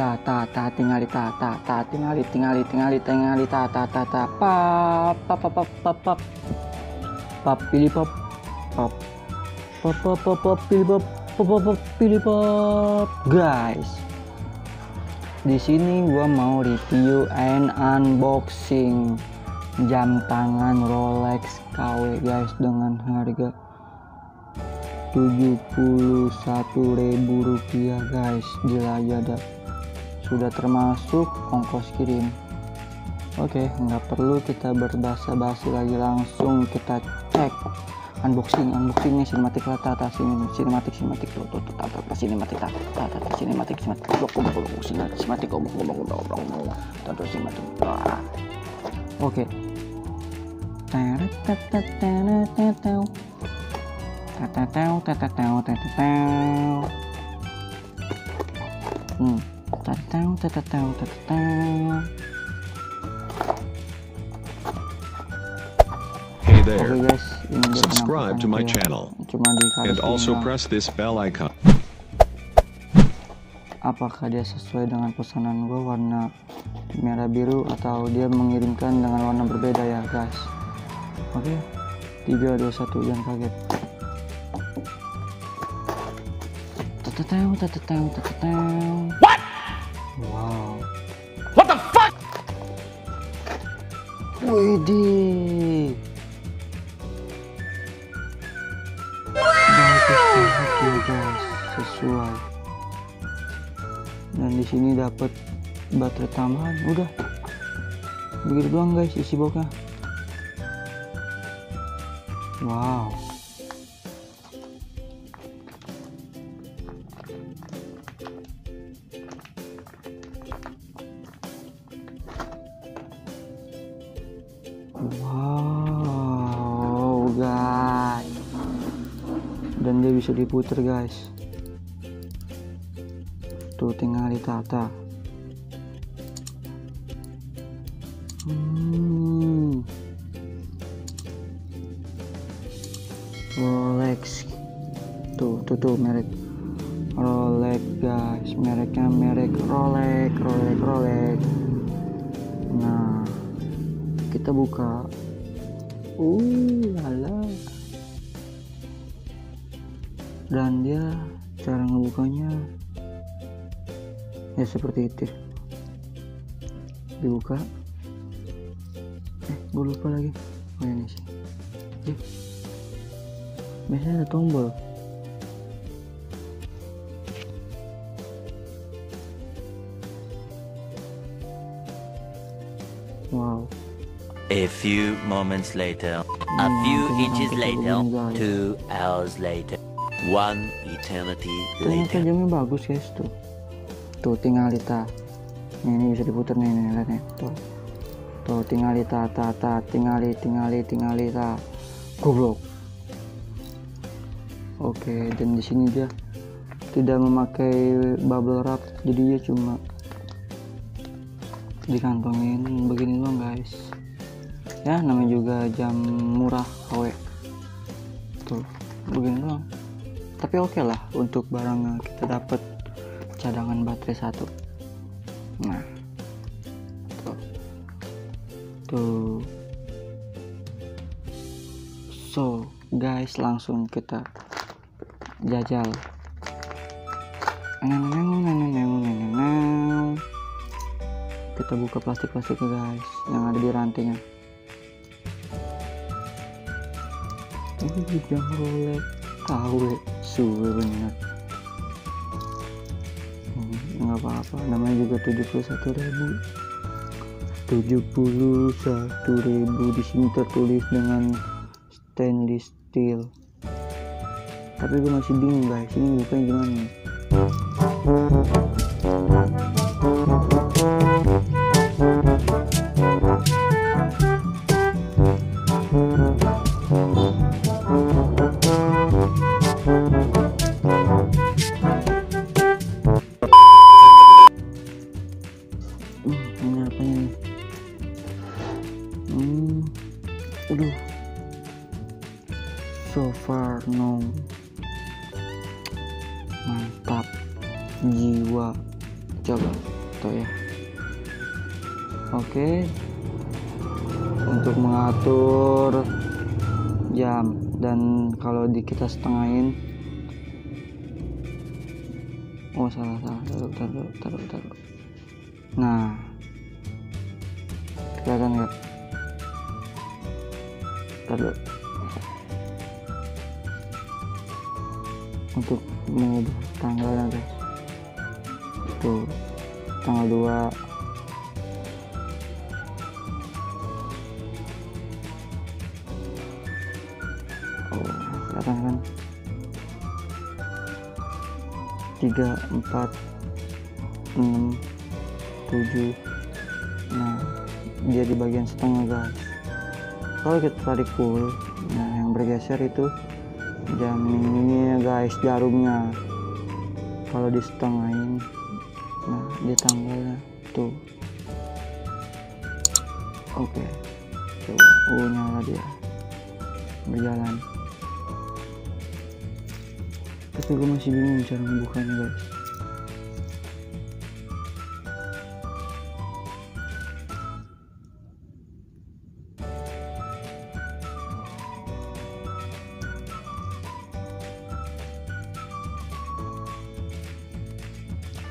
tingali guys. Di sini gua mau review and unboxing jam tangan Rolex KW guys dengan harga Rp71.000 guys. Gila aja dah, sudah termasuk ongkos kirim. Oke, nggak perlu kita berbasa-basi lagi, langsung kita cek unboxingnya. Sinematik tata sinematik tuh sinematik oke. Hey there, Oke guys, ini subscribe to my channel and also press this bell icon. Apakah dia sesuai dengan pesanan gue warna merah biru atau dia mengirimkan dengan warna berbeda ya guys. Oke, 3, 2, 1, jangan kaget. What? Wow. What the fuck? Widih, bagus banget ya guys, sesuai. Dan di sini dapat baterai tambahan. Udah begitu doang guys isi boxnya. Wow. Wow guys, dan dia bisa diputer guys. Tuh tinggal ditata. Rolex. Tuh merek Rolex guys, mereknya merek Rolex. Nah, kita buka. Lala. Dan dia cara ngebukanya ya seperti itu. Dibuka. Gue lupa lagi. Oh ini sih. Biasanya ada tombol. Wow. A few moments later, a few inches later, 2 hours later, 1 eternity Ternyata later. jamnya bagus guys tuh. Tuh tinggal ditata. Ini bisa diputar nih lihat nih. Tuh tinggal ditata, tinggal goblok. Oke, dan di sini dia tidak memakai bubble wrap, jadi dia cuma dikantongin begini doang guys. Ya namanya juga jam murah KW. Tuh begini doang. Tapi oke lah untuk barangnya, kita dapat cadangan baterai 1. Nah, tuh. So guys, langsung kita jajal. Kita buka plastik-plastiknya guys yang ada di rantainya. Ini jam Rolex KW suwe bener. Nggak apa-apa, namanya juga 71.000. Di sini tertulis dengan stainless steel. Tapi gue masih bingung guys, ini bukanya gimana? Ini apanya nih? Aduh, so far no. Mantap jiwa, coba Oke, untuk mengatur jam, dan kalau kita setengahin, oh salah, taruh. Nah, kelihatan nggak? Taruh. Untuk mengubah tanggalnya guys, tuh tanggal 2. Oh, kelihatan kan? 3, 4, 6, 7. Nah, dia di bagian setengah guys. Kalau kita tarik full, nah yang bergeser itu jam ini guys, jarumnya. Kalau di setengahin, nah di tanggalnya tuh. Oke, coba nyala dia, berjalan. Tapi gue masih bingung cara membukanya guys.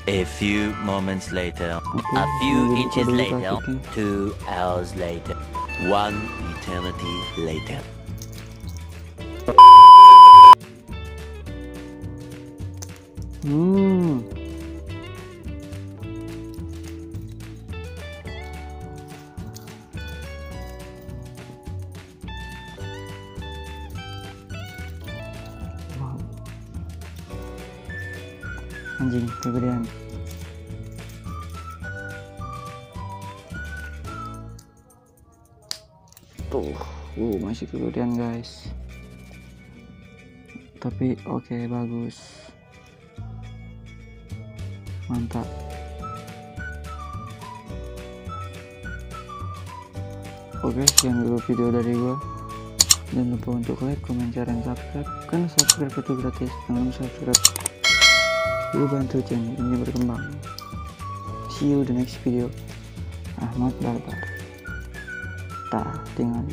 A few moments later, a few inches later, 2 hours later, 1 eternity later. Wow. Anjing kegedean. Tuh, masih kegedean guys. Tapi oke, bagus. Mantap. Oke, sekian dulu video dari gua. Jangan lupa untuk like, comment, share, dan subscribe. Karena subscribe itu gratis. Jangan subscribe, lu bantu channel ini berkembang. See you the next video. Ahmad Barbar. Tinggal.